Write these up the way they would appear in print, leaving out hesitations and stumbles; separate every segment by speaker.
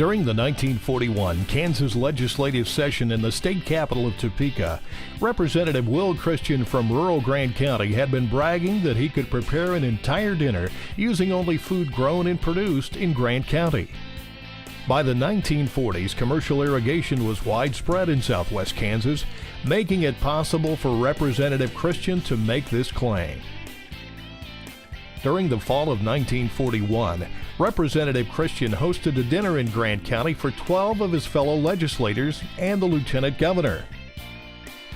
Speaker 1: During the 1941 Kansas legislative session in the state capital of Topeka, Representative Will Christian from rural Grant County had been bragging that he could prepare an entire dinner using only food grown and produced in Grant County. By the 1940s, commercial irrigation was widespread in southwest Kansas, making it possible for Representative Christian to make this claim. During the fall of 1941, Representative Christian hosted a dinner in Grant County for 12 of his fellow legislators and the lieutenant governor.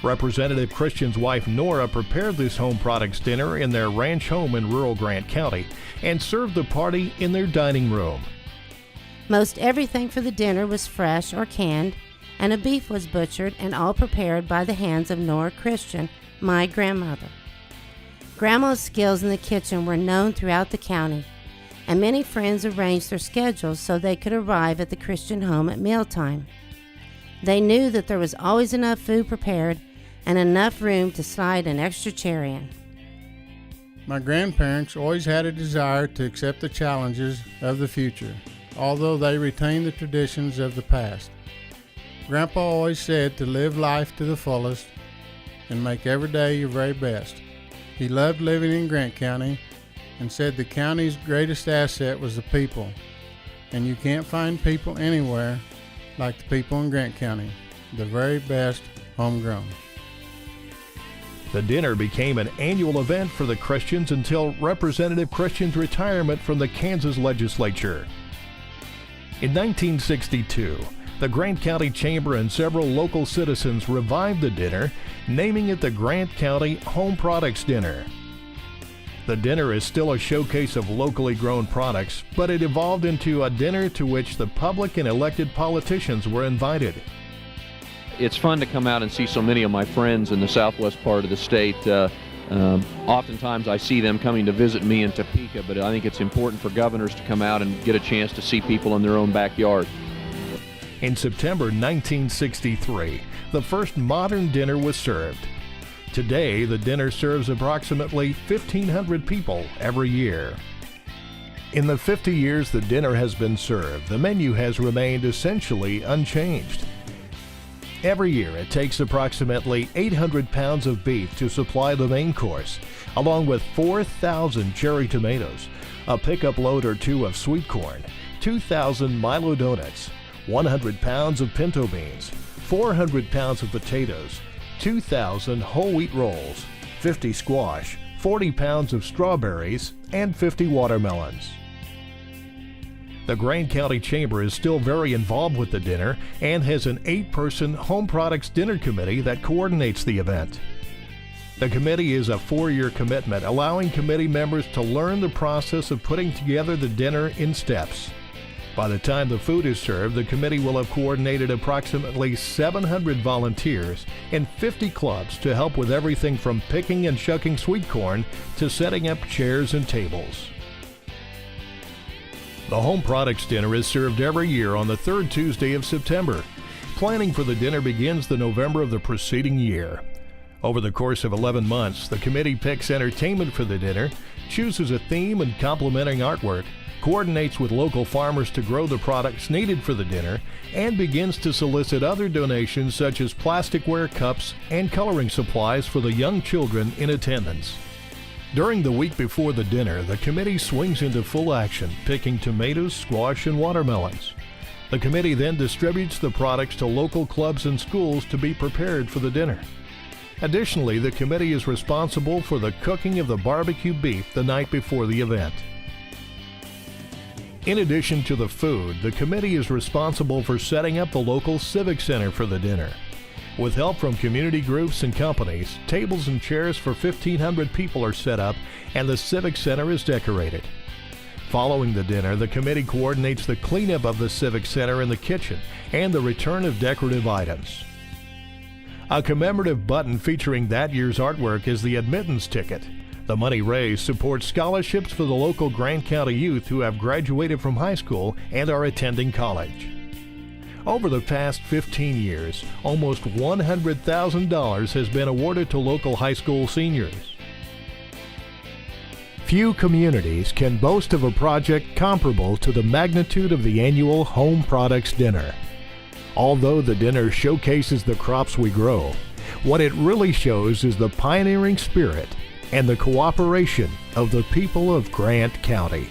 Speaker 1: Representative Christian's wife Nora prepared this home products dinner in their ranch home in rural Grant County and served the party in their dining room.
Speaker 2: Most everything for the dinner was fresh or canned, and a beef was butchered and all prepared by the hands of Nora Christian, my grandmother. Grandma's skills in the kitchen were known throughout the county, and many friends arranged their schedules so they could arrive at the Christian home at mealtime. They knew that there was always enough food prepared and enough room to slide an extra chair in.
Speaker 3: My grandparents always had a desire to accept the challenges of the future, although they retained the traditions of the past. Grandpa always said to live life to the fullest and make every day your very best. He loved living in Grant County and said the county's greatest asset was the people, and you can't find people anywhere like the people in Grant County, the very best homegrown.
Speaker 1: The dinner became an annual event for the Christians until Representative Christian's retirement from the Kansas legislature. In 1962, the Grant County Chamber and several local citizens revived the dinner, naming it the Grant County Home Products Dinner. The dinner is still a showcase of locally grown products, but it evolved into a dinner to which the public and elected politicians were invited.
Speaker 4: It's fun to come out and see so many of my friends in the southwest part of the state. Oftentimes I see them coming to visit me in Topeka, but I think it's important for governors to come out and get a chance to see people in their own backyard.
Speaker 1: In September 1963, the first modern dinner was served. Today, the dinner serves approximately 1,500 people every year. In the 50 years the dinner has been served, the menu has remained essentially unchanged. Every year, it takes approximately 800 pounds of beef to supply the main course, along with 4,000 cherry tomatoes, a pickup load or two of sweet corn, 2,000 Milo donuts, 100 pounds of pinto beans, 400 pounds of potatoes, 2,000 whole wheat rolls, 50 squash, 40 pounds of strawberries, and 50 watermelons. The Grant County Chamber is still very involved with the dinner and has an 8-person Home Products Dinner Committee that coordinates the event. The committee is a 4-year commitment, allowing committee members to learn the process of putting together the dinner in steps. By the time the food is served, the committee will have coordinated approximately 700 volunteers and 50 clubs to help with everything from picking and shucking sweet corn to setting up chairs and tables. The Home Products Dinner is served every year on the third Tuesday of September. Planning for the dinner begins the November of the preceding year. Over the course of 11 months, the committee picks entertainment for the dinner, chooses a theme and complementing artwork, coordinates with local farmers to grow the products needed for the dinner, and begins to solicit other donations such as plasticware cups and coloring supplies for the young children in attendance. During the week before the dinner, the committee swings into full action, picking tomatoes, squash, and watermelons. The committee then distributes the products to local clubs and schools to be prepared for the dinner. Additionally, the committee is responsible for the cooking of the barbecue beef the night before the event. In addition to the food, the committee is responsible for setting up the local civic center for the dinner. With help from community groups and companies, tables and chairs for 1,500 people are set up and the civic center is decorated. Following the dinner, the committee coordinates the cleanup of the civic center and the kitchen and the return of decorative items. A commemorative button featuring that year's artwork is the admittance ticket. The money raised supports scholarships for the local Grant County youth who have graduated from high school and are attending college. Over the past 15 years, almost $100,000 has been awarded to local high school seniors. Few communities can boast of a project comparable to the magnitude of the annual Home Products Dinner. Although the dinner showcases the crops we grow, what it really shows is the pioneering spirit and the cooperation of the people of Grant County.